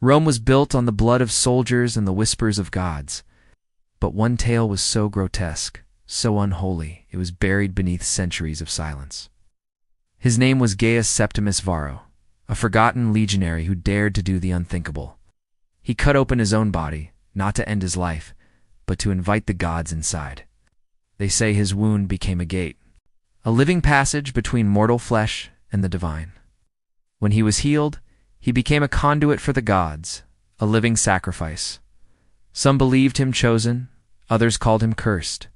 Rome was built on the blood of soldiers and the whispers of gods. But one tale was so grotesque, so unholy, it was buried beneath centuries of silence. His name was Gaius Septimus Varro, a forgotten legionary who dared to do the unthinkable. He cut open his own body, not to end his life, but to invite the gods inside. They say his wound became a gate, a living passage between mortal flesh and the divine. When he was healed, he became a conduit for the gods, a living sacrifice. Some believed him chosen, others called him cursed.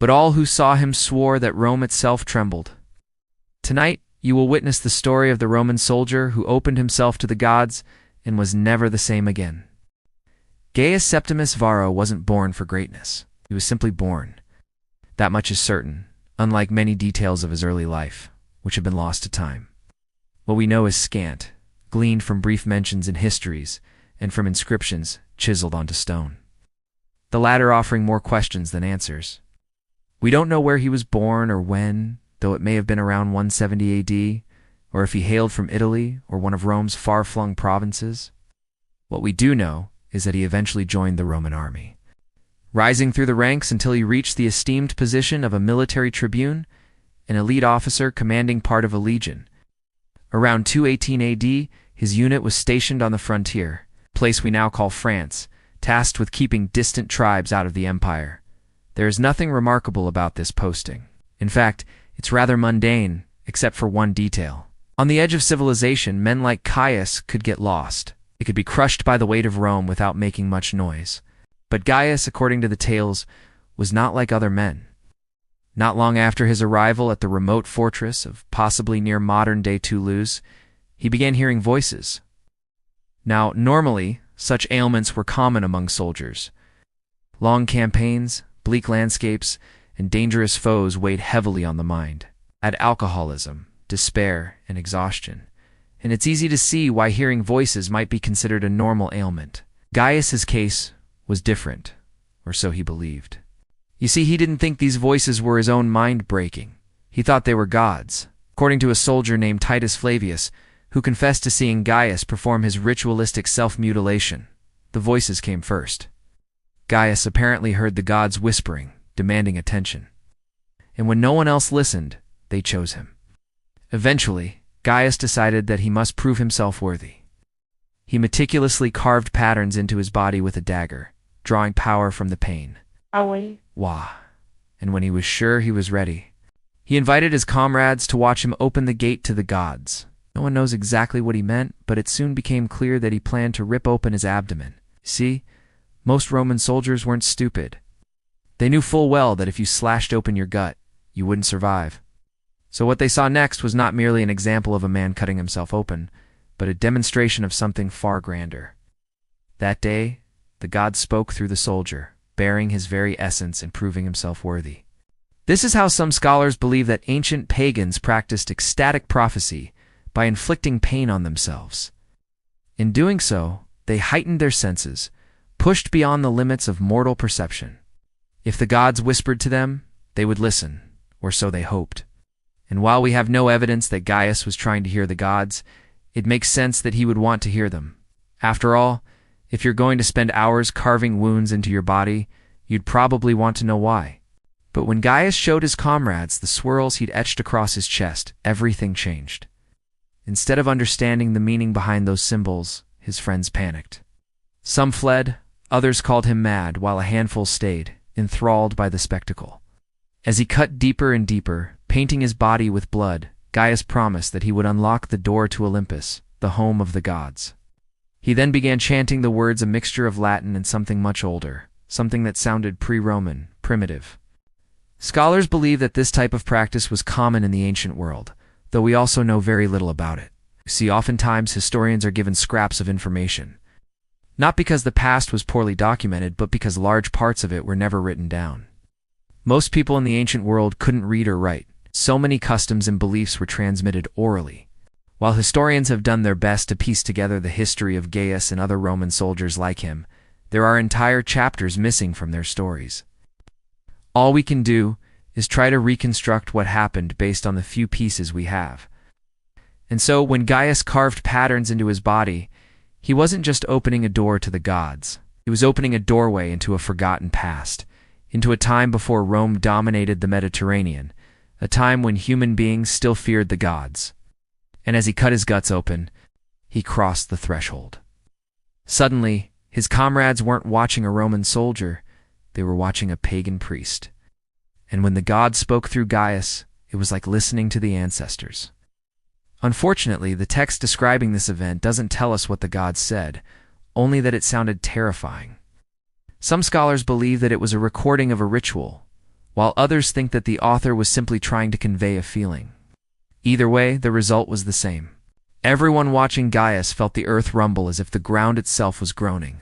But all who saw him swore that Rome itself trembled. Tonight, you will witness the story of the Roman soldier who opened himself to the gods and was never the same again. Gaius Septimus Varro wasn't born for greatness. He was simply born. That much is certain, unlike many details of his early life, which have been lost to time. What we know is scant, gleaned from brief mentions in histories and from inscriptions chiseled onto stone, the latter offering more questions than answers. We don't know where he was born or when, though it may have been around 170 AD, or if he hailed from Italy or one of Rome's far-flung provinces. What we do know is that he eventually joined the Roman army, rising through the ranks until he reached the esteemed position of a military tribune, an elite officer commanding part of a legion. Around 218 AD, his unit was stationed on the frontier, a place we now call France, tasked with keeping distant tribes out of the empire. There is nothing remarkable about this posting. In fact, it's rather mundane, except for one detail. On the edge of civilization, men like Gaius could get lost. They could be crushed by the weight of Rome without making much noise. But Gaius, according to the tales, was not like other men. Not long after his arrival at the remote fortress of possibly near modern-day Toulouse, he began hearing voices. Now, normally, such ailments were common among soldiers. Long campaigns, bleak landscapes, and dangerous foes weighed heavily on the mind. Add alcoholism, despair, and exhaustion, and it's easy to see why hearing voices might be considered a normal ailment. Gaius's case was different, or so he believed. You see, he didn't think these voices were his own mind breaking. He thought they were gods, according to a soldier named Titus Flavius, who confessed to seeing Gaius perform his ritualistic self-mutilation. The voices came first. Gaius apparently heard the gods whispering, demanding attention. And when no one else listened, they chose him. Eventually, Gaius decided that he must prove himself worthy. He meticulously carved patterns into his body with a dagger, drawing power from the pain. Wah. And when he was sure he was ready, he invited his comrades to watch him open the gate to the gods. No one knows exactly what he meant, but it soon became clear that he planned to rip open his abdomen. See, most Roman soldiers weren't stupid. They knew full well that if you slashed open your gut, you wouldn't survive. So what they saw next was not merely an example of a man cutting himself open, but a demonstration of something far grander. That day, the god spoke through the soldier, bearing his very essence and proving himself worthy. This is how some scholars believe that ancient pagans practiced ecstatic prophecy by inflicting pain on themselves. In doing so, they heightened their senses, pushed beyond the limits of mortal perception. If the gods whispered to them, they would listen, or so they hoped. And while we have no evidence that Gaius was trying to hear the gods, it makes sense that he would want to hear them. After all, if you're going to spend hours carving wounds into your body, you'd probably want to know why. But when Gaius showed his comrades the swirls he'd etched across his chest, everything changed. Instead of understanding the meaning behind those symbols, his friends panicked. Some fled, others called him mad, while a handful stayed, enthralled by the spectacle. As he cut deeper and deeper, painting his body with blood, Gaius promised that he would unlock the door to Olympus, the home of the gods. He then began chanting the words, a mixture of Latin and something much older, something that sounded pre-Roman, primitive. Scholars believe that this type of practice was common in the ancient world, though we also know very little about it. See, oftentimes historians are given scraps of information. Not because the past was poorly documented, but because large parts of it were never written down. Most people in the ancient world couldn't read or write. So many customs and beliefs were transmitted orally. While historians have done their best to piece together the history of Gaius and other Roman soldiers like him, there are entire chapters missing from their stories. All we can do is try to reconstruct what happened based on the few pieces we have. And so, when Gaius carved patterns into his body, He wasn't just opening a door to the gods. He was opening a doorway into a forgotten past, into a time before Rome dominated the Mediterranean, a time when human beings still feared the gods. And as he cut his guts open, he crossed the threshold. Suddenly, his comrades weren't watching a Roman soldier, they were watching a pagan priest. And when the gods spoke through Gaius, it was like listening to the ancestors. Unfortunately, the text describing this event doesn't tell us what the gods said, only that it sounded terrifying. Some scholars believe that it was a recording of a ritual, while others think that the author was simply trying to convey a feeling. Either way, the result was the same. Everyone watching Gaius felt the earth rumble as if the ground itself was groaning.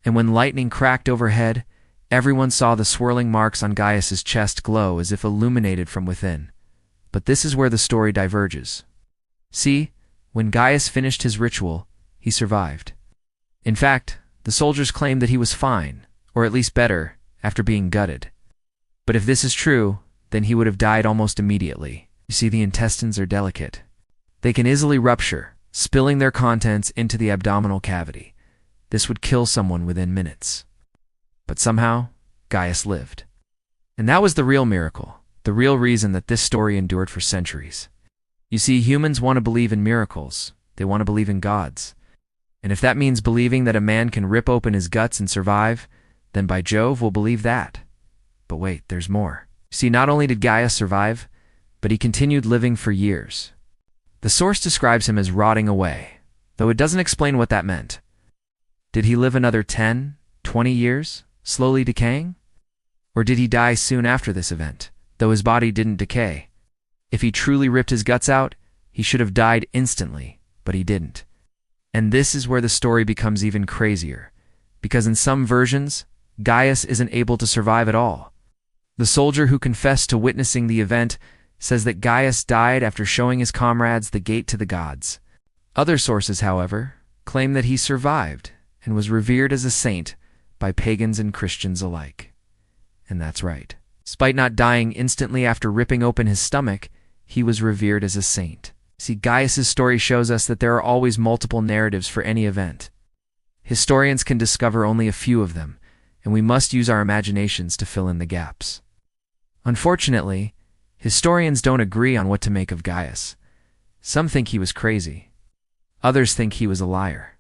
And when lightning cracked overhead, everyone saw the swirling marks on Gaius's chest glow as if illuminated from within. But this is where the story diverges. See, when Gaius finished his ritual, he survived. In fact, the soldiers claimed that he was fine, or at least better, after being gutted. But if this is true, then he would have died almost immediately. You see, the intestines are delicate. They can easily rupture, spilling their contents into the abdominal cavity. This would kill someone within minutes. But somehow, Gaius lived. And that was the real miracle, the real reason that this story endured for centuries. You see, humans want to believe in miracles. They want to believe in gods. And if that means believing that a man can rip open his guts and survive, then by Jove, we'll believe that. But wait, there's more. See, not only did Gaius survive, but he continued living for years. The source describes him as rotting away, though it doesn't explain what that meant. Did he live another 10, 20 years, slowly decaying? Or did he die soon after this event, though his body didn't decay? If he truly ripped his guts out, he should have died instantly, but he didn't. And this is where the story becomes even crazier, because in some versions, Gaius isn't able to survive at all. The soldier who confessed to witnessing the event says that Gaius died after showing his comrades the gate to the gods. Other sources, however, claim that he survived and was revered as a saint by pagans and Christians alike. And that's right. Despite not dying instantly after ripping open his stomach, he was revered as a saint. See, Gaius's story shows us that there are always multiple narratives for any event. Historians can discover only a few of them, and we must use our imaginations to fill in the gaps. Unfortunately, historians don't agree on what to make of Gaius. Some think he was crazy. Others think he was a liar.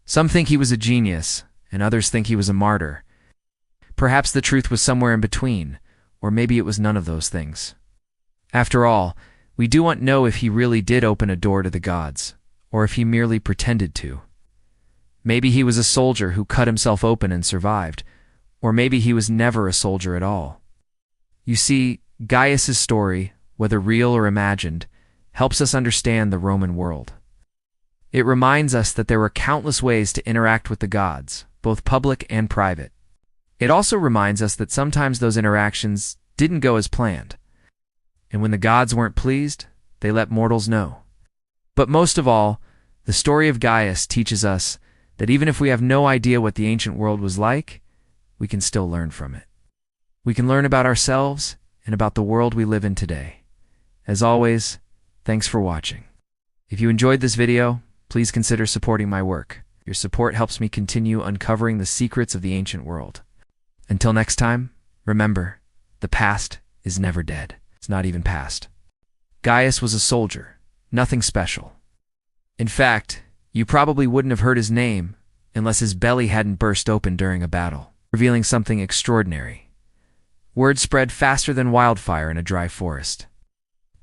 Some think he was a genius, and others think he was a martyr. Perhaps the truth was somewhere in between, or maybe it was none of those things. After all, we do not know if he really did open a door to the gods, or if he merely pretended to. Maybe he was a soldier who cut himself open and survived, or maybe he was never a soldier at all. You see, Gaius's story, whether real or imagined, helps us understand the Roman world. It reminds us that there were countless ways to interact with the gods, both public and private. It also reminds us that sometimes those interactions didn't go as planned. And when the gods weren't pleased, they let mortals know. But most of all, the story of Gaius teaches us that even if we have no idea what the ancient world was like, we can still learn from it. We can learn about ourselves and about the world we live in today. As always, thanks for watching. If you enjoyed this video, please consider supporting my work. Your support helps me continue uncovering the secrets of the ancient world. Until next time, remember, the past is never dead. It's not even past. Gaius was a soldier, nothing special. In fact, you probably wouldn't have heard his name unless his belly hadn't burst open during a battle, revealing something extraordinary. Word spread faster than wildfire in a dry forest.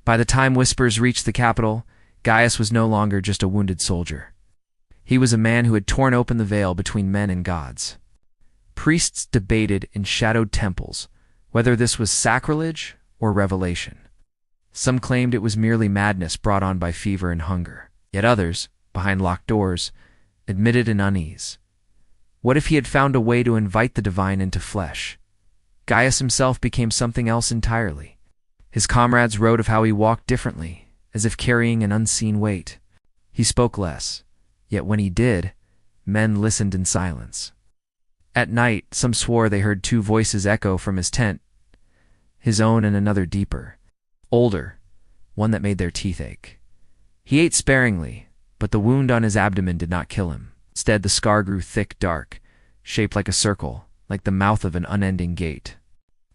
By the time whispers reached the capital, Gaius was no longer just a wounded soldier. He was a man who had torn open the veil between men and gods. Priests debated in shadowed temples whether this was sacrilege or revelation. Some claimed it was merely madness brought on by fever and hunger, yet others, behind locked doors, admitted an unease. What if he had found a way to invite the divine into flesh? Gaius himself became something else entirely. His comrades wrote of how he walked differently, as if carrying an unseen weight. He spoke less, yet when he did, men listened in silence. At night, some swore they heard two voices echo from his tent, his own and another deeper, older, one that made their teeth ache. He ate sparingly, but the wound on his abdomen did not kill him. Instead, the scar grew thick, dark, shaped like a circle, like the mouth of an unending gate.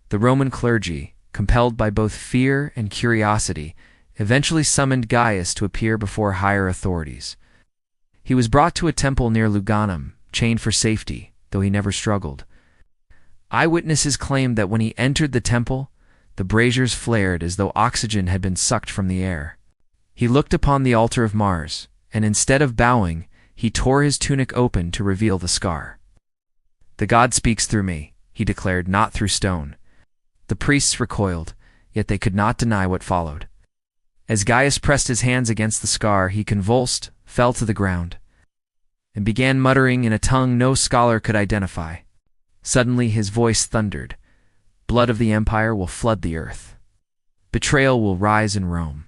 The Roman clergy, compelled by both fear and curiosity, eventually summoned Gaius to appear before higher authorities. He was brought to a temple near Luganum, chained for safety, though he never struggled. Eyewitnesses claimed that when he entered the temple, the braziers flared as though oxygen had been sucked from the air. He looked upon the altar of Mars, and instead of bowing, he tore his tunic open to reveal the scar. "The God speaks through me," he declared, "not through stone." The priests recoiled, yet they could not deny what followed. As Gaius pressed his hands against the scar, he convulsed, fell to the ground, and began muttering in a tongue no scholar could identify. Suddenly his voice thundered, "Blood of the empire will flood the earth. Betrayal will rise in Rome,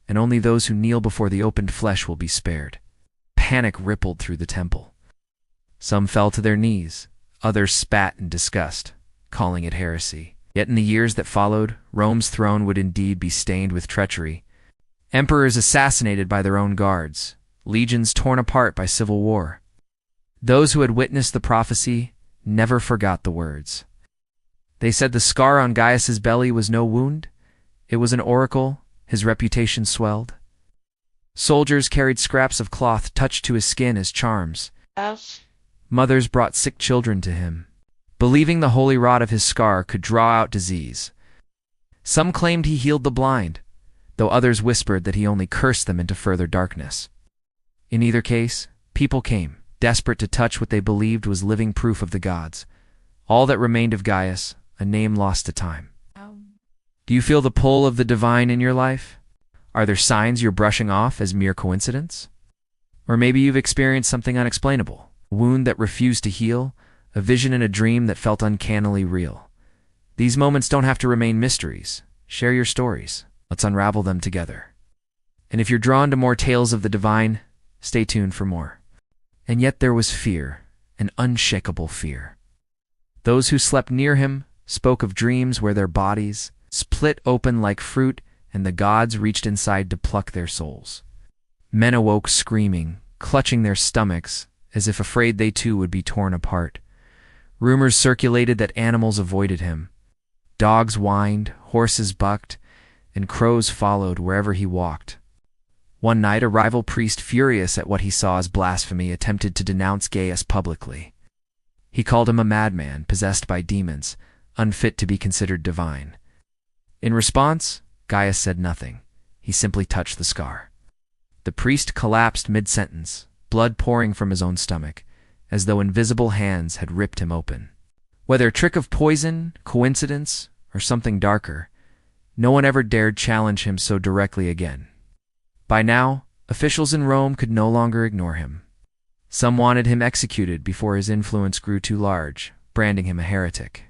and only those who kneel before the opened flesh will be spared." Panic rippled through the temple. Some fell to their knees, others spat in disgust, calling it heresy. Yet in the years that followed, Rome's throne would indeed be stained with treachery. Emperors assassinated by their own guards, legions torn apart by civil war. Those who had witnessed the prophecy never forgot the words. They said the scar on Gaius's belly was no wound, it was an oracle. His reputation swelled. Soldiers carried scraps of cloth touched to his skin as charms. Mothers brought sick children to him, believing the holy rod of his scar could draw out disease. Some claimed he healed the blind, though others whispered that he only cursed them into further darkness. In either case, people came, desperate to touch what they believed was living proof of the gods. All that remained of Gaius, a name lost to time. Do you feel the pull of the divine in your life? Are there signs you're brushing off as mere coincidence? Or maybe you've experienced something unexplainable, a wound that refused to heal, a vision in a dream that felt uncannily real. These moments don't have to remain mysteries. Share your stories. Let's unravel them together. And if you're drawn to more tales of the divine, stay tuned for more. And yet there was fear, an unshakable fear. Those who slept near him spoke of dreams where their bodies split open like fruit, and the gods reached inside to pluck their souls. Men awoke screaming, clutching their stomachs, as if afraid they too would be torn apart. Rumors circulated that animals avoided him. Dogs whined, horses bucked, and crows followed wherever he walked. One night, a rival priest, furious at what he saw as blasphemy, attempted to denounce Gaius publicly. He called him a madman, possessed by demons, unfit to be considered divine. In response, Gaius said nothing. He simply touched the scar. The priest collapsed mid-sentence, blood pouring from his own stomach, as though invisible hands had ripped him open. Whether a trick of poison, coincidence, or something darker, no one ever dared challenge him so directly again. By now, officials in Rome could no longer ignore him. Some wanted him executed before his influence grew too large, branding him a heretic.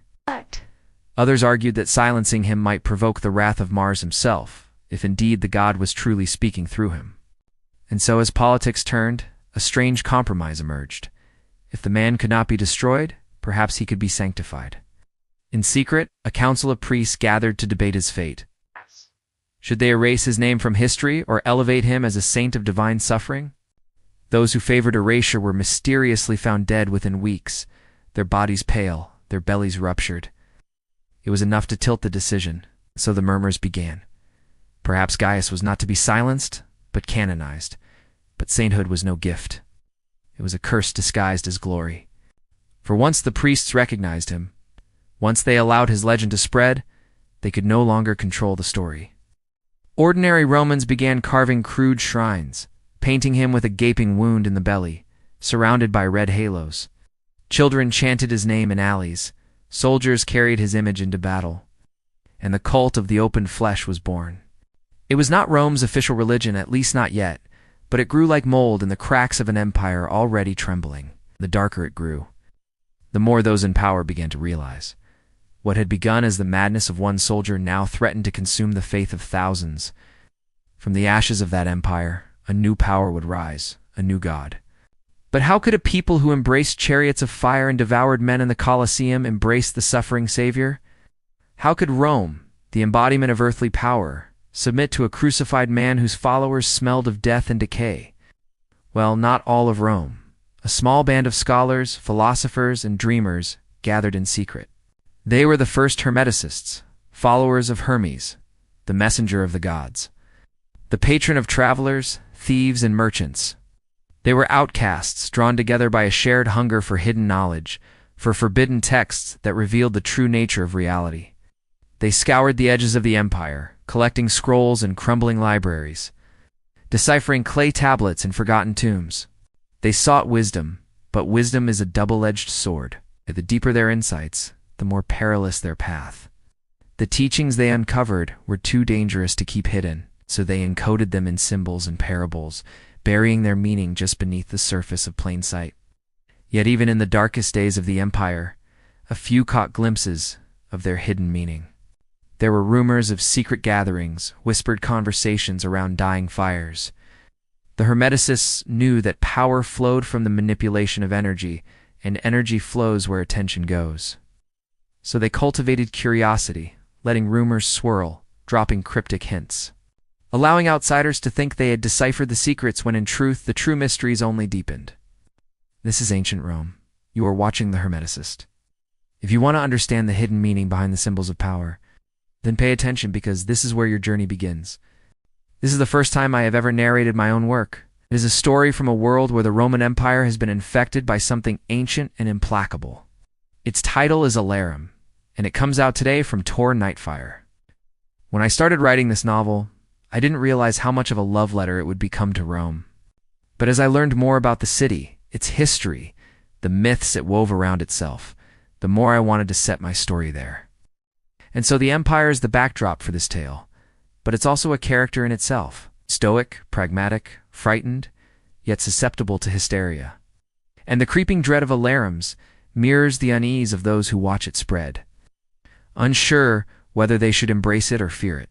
Others argued that silencing him might provoke the wrath of Mars himself, if indeed the god was truly speaking through him. And so as politics turned, a strange compromise emerged. If the man could not be destroyed, perhaps he could be sanctified. In secret, a council of priests gathered to debate his fate. Should they erase his name from history or elevate him as a saint of divine suffering? Those who favored erasure were mysteriously found dead within weeks, their bodies pale, their bellies ruptured. It was enough to tilt the decision, so the murmurs began. Perhaps Gaius was not to be silenced, but canonized. But sainthood was no gift. It was a curse disguised as glory. For once the priests recognized him, once they allowed his legend to spread, they could no longer control the story. Ordinary Romans began carving crude shrines, painting him with a gaping wound in the belly, surrounded by red halos. Children chanted his name in alleys. Soldiers carried his image into battle, and the cult of the open flesh was born. It was not Rome's official religion, at least not yet, but it grew like mold in the cracks of an empire already trembling. The darker it grew, the more those in power began to realize. What had begun as the madness of one soldier now threatened to consume the faith of thousands. From the ashes of that empire, a new power would rise, a new god. But how could a people who embraced chariots of fire and devoured men in the Colosseum embrace the suffering Savior? How could Rome, the embodiment of earthly power, submit to a crucified man whose followers smelled of death and decay? Well, not all of Rome. A small band of scholars, philosophers, and dreamers gathered in secret. They were the first Hermeticists, followers of Hermes, the messenger of the gods, the patron of travelers, thieves, and merchants. They were outcasts drawn together by a shared hunger for hidden knowledge, for forbidden texts that revealed the true nature of reality. They scoured the edges of the empire, collecting scrolls in crumbling libraries, deciphering clay tablets in forgotten tombs. They sought wisdom, but wisdom is a double-edged sword. The deeper their insights, the more perilous their path. The teachings they uncovered were too dangerous to keep hidden, so they encoded them in symbols and parables, burying their meaning just beneath the surface of plain sight. Yet even in the darkest days of the empire, a few caught glimpses of their hidden meaning. There were rumors of secret gatherings, whispered conversations around dying fires. The Hermeticists knew that power flowed from the manipulation of energy, and energy flows where attention goes. So they cultivated curiosity, letting rumors swirl, dropping cryptic hints, allowing outsiders to think they had deciphered the secrets when in truth the true mysteries only deepened. This is ancient Rome. You are watching The Hermeticist. If you want to understand the hidden meaning behind the symbols of power, then pay attention, because this is where your journey begins. This is the first time I have ever narrated my own work. It is a story from a world where the Roman Empire has been infected by something ancient and implacable. Its title is Alarum, and it comes out today from Tor Nightfire. When I started writing this novel, I didn't realize how much of a love letter it would become to Rome. But as I learned more about the city, its history, the myths it wove around itself, the more I wanted to set my story there. And so the empire is the backdrop for this tale, but it's also a character in itself, stoic, pragmatic, frightened, yet susceptible to hysteria. And the creeping dread of alarums mirrors the unease of those who watch it spread, unsure whether they should embrace it or fear it.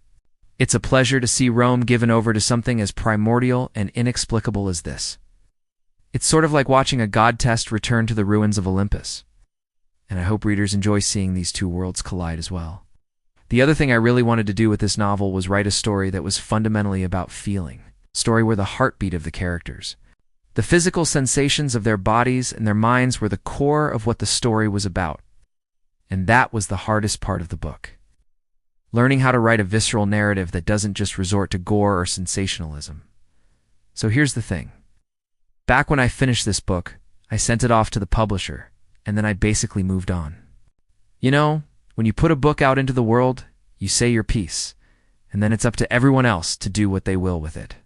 It's a pleasure to see Rome given over to something as primordial and inexplicable as this. It's sort of like watching a god test return to the ruins of Olympus. And I hope readers enjoy seeing these two worlds collide as well. The other thing I really wanted to do with this novel was write a story that was fundamentally about feeling, a story where the heartbeat of the characters, the physical sensations of their bodies and their minds were the core of what the story was about. And that was the hardest part of the book. Learning how to write a visceral narrative that doesn't just resort to gore or sensationalism. So here's the thing. Back when I finished this book, I sent it off to the publisher, and then I basically moved on. You know, when you put a book out into the world, you say your piece, and then it's up to everyone else to do what they will with it.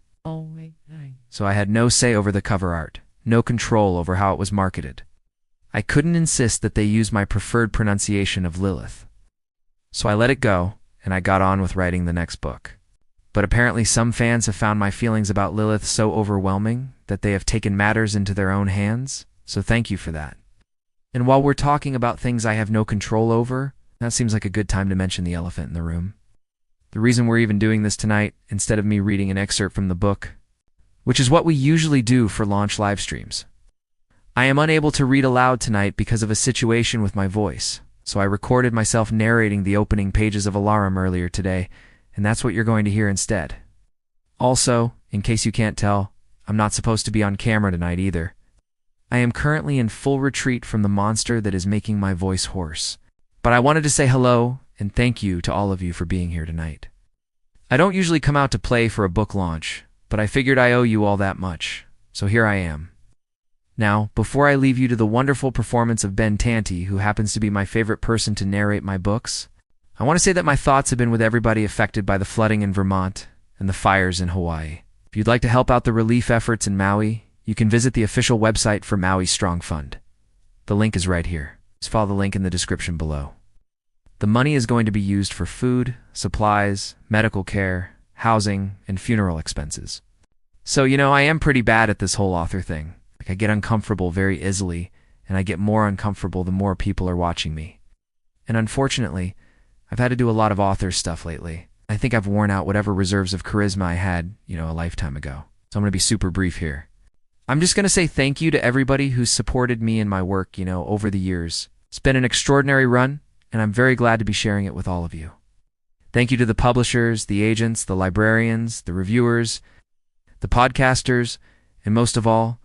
So I had no say over the cover art, no control over how it was marketed. I couldn't insist that they use my preferred pronunciation of Lilith. So I let it go, and I got on with writing the next book. But apparently some fans have found my feelings about Lilith so overwhelming that they have taken matters into their own hands, so thank you for that. And while we're talking about things I have no control over, that seems like a good time to mention the elephant in the room. The reason we're even doing this tonight, instead of me reading an excerpt from the book, which is what we usually do for launch live streams. I am unable to read aloud tonight because of a situation with my voice, so I recorded myself narrating the opening pages of Alarum earlier today, and that's what you're going to hear instead. Also, in case you can't tell, I'm not supposed to be on camera tonight either. I am currently in full retreat from the monster that is making my voice hoarse. But I wanted to say hello and thank you to all of you for being here tonight. I don't usually come out to play for a book launch, but I figured I owe you all that much, so here I am. Now, before I leave you to the wonderful performance of Ben Tanti, who happens to be my favorite person to narrate my books, I want to say that my thoughts have been with everybody affected by the flooding in Vermont and the fires in Hawaii. If you'd like to help out the relief efforts in Maui, you can visit the official website for Maui Strong Fund. The link is right here. Just follow the link in the description below. The money is going to be used for food, supplies, medical care, housing, and funeral expenses. So, I am pretty bad at this whole author thing. I get uncomfortable very easily, and I get more uncomfortable the more people are watching me. And unfortunately, I've had to do a lot of author stuff lately. I think I've worn out whatever reserves of charisma I had, a lifetime ago. So I'm going to be super brief here. I'm just going to say thank you to everybody who's supported me and my work, over the years. It's been an extraordinary run, and I'm very glad to be sharing it with all of you. Thank you to the publishers, the agents, the librarians, the reviewers, the podcasters, and most of all,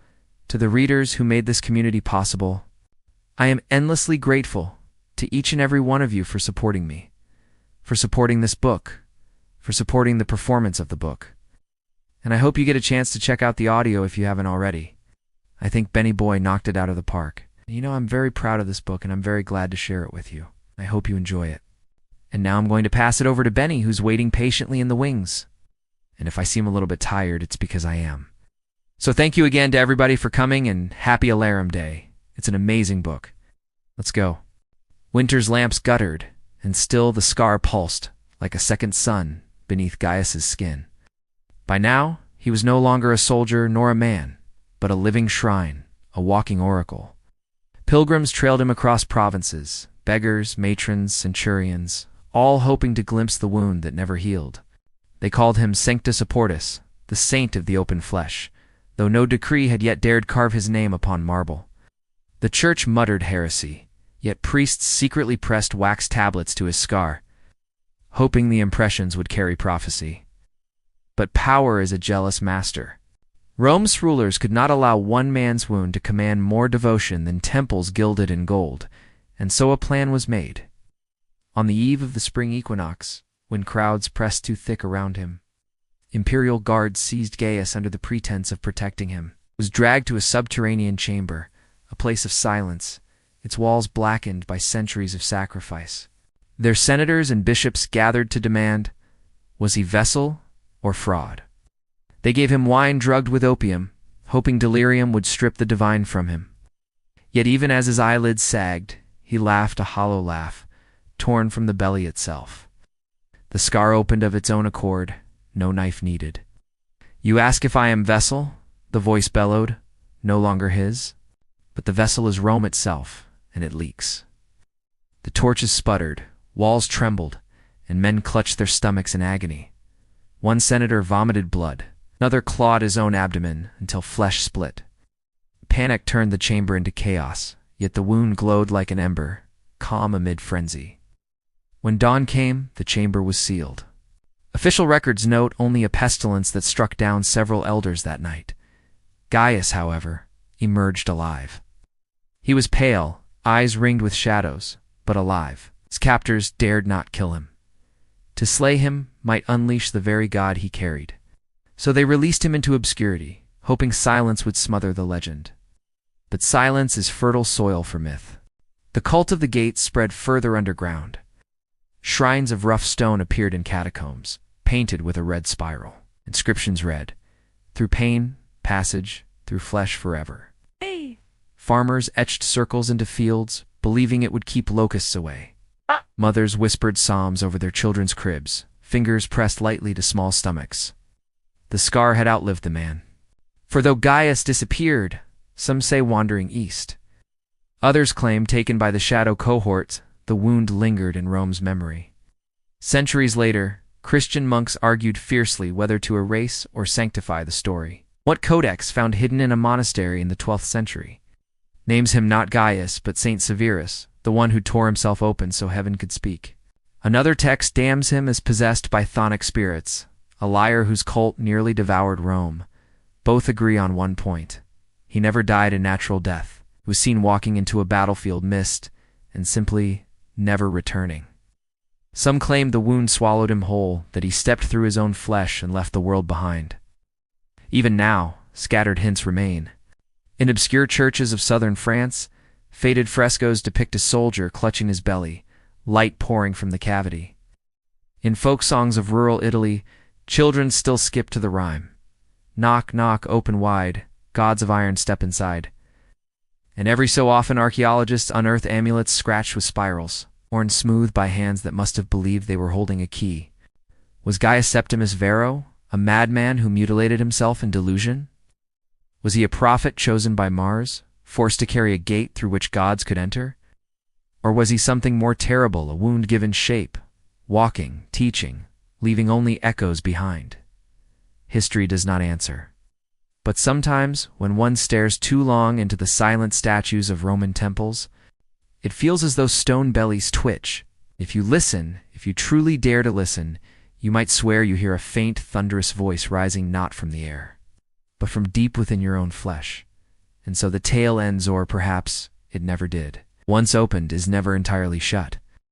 to the readers who made this community possible, I am endlessly grateful to each and every one of you for supporting me, for supporting this book, for supporting the performance of the book. And I hope you get a chance to check out the audio if you haven't already. I think Benny Boy knocked it out of the park. You know, I'm very proud of this book and I'm very glad to share it with you. I hope you enjoy it. And now I'm going to pass it over to Benny, who's waiting patiently in the wings. And if I seem a little bit tired, it's because I am. So thank you again to everybody for coming, and happy Alarum Day. It's an amazing book. Let's go. Winter's lamps guttered, and still the scar pulsed like a second sun beneath Gaius's skin. By now, he was no longer a soldier nor a man, but a living shrine, a walking oracle. Pilgrims trailed him across provinces, beggars, matrons, centurions, all hoping to glimpse the wound that never healed. They called him Sanctus Aportus, the saint of the open flesh, though no decree had yet dared carve his name upon marble. The church muttered heresy, yet priests secretly pressed wax tablets to his scar, hoping the impressions would carry prophecy. But power is a jealous master. Rome's rulers could not allow one man's wound to command more devotion than temples gilded in gold, and so a plan was made. On the eve of the spring equinox, when crowds pressed too thick around him, imperial guards seized Gaius under the pretense of protecting him. He was dragged to a subterranean chamber, a place of silence, its walls blackened by centuries of sacrifice. Their senators and bishops gathered to demand, was he vessel or fraud? They gave him wine drugged with opium, hoping delirium would strip the divine from him. Yet even as his eyelids sagged, he laughed a hollow laugh, torn from the belly itself. The scar opened of its own accord, no knife needed. You ask if I am vessel? The voice bellowed, no longer his. But the vessel is Rome itself, and it leaks. The torches sputtered, walls trembled, and men clutched their stomachs in agony. One senator vomited blood, another clawed his own abdomen until flesh split. Panic turned the chamber into chaos, yet the wound glowed like an ember, calm amid frenzy. When dawn came, the chamber was sealed. Official records note only a pestilence that struck down several elders that night. Gaius, however, emerged alive. He was pale, eyes ringed with shadows, but alive. His captors dared not kill him. To slay him might unleash the very god he carried. So they released him into obscurity, hoping silence would smother the legend. But silence is fertile soil for myth. The cult of the gates spread further underground. Shrines of rough stone appeared in catacombs, painted with a red spiral. Inscriptions read, "Through pain, passage, through flesh forever." Hey. Farmers etched circles into fields, believing it would keep locusts away. Mothers whispered psalms over their children's cribs, fingers pressed lightly to small stomachs. The scar had outlived the man. For though Gaius disappeared, some say wandering east. Others claim, taken by the shadow cohorts, the wound lingered in Rome's memory. Centuries later, Christian monks argued fiercely whether to erase or sanctify the story. What codex found hidden in a monastery in the 12th century names him not Gaius but Saint Severus, the one who tore himself open so heaven could speak. Another text damns him as possessed by chthonic spirits, a liar whose cult nearly devoured Rome. Both agree on one point. He never died a natural death. He was seen walking into a battlefield mist and simply never returning. Some claim the wound swallowed him whole, that he stepped through his own flesh and left the world behind. Even now, scattered hints remain. In obscure churches of southern France, faded frescoes depict a soldier clutching his belly, light pouring from the cavity. In folk songs of rural Italy, children still skip to the rhyme. Knock, knock, open wide, gods of iron step inside. And every so often archaeologists unearth amulets scratched with spirals, worn smooth by hands that must have believed they were holding a key. Was Gaius Septimus Varro a madman who mutilated himself in delusion? Was he a prophet chosen by Mars, forced to carry a gate through which gods could enter? Or was he something more terrible, a wound given shape, walking, teaching, leaving only echoes behind? History does not answer. But sometimes, when one stares too long into the silent statues of Roman temples, it feels as though stone bellies twitch. If you listen, if you truly dare to listen, you might swear you hear a faint, thunderous voice rising not from the air, but from deep within your own flesh. and so the tale ends, or perhaps it never did. Once opened is never entirely shut.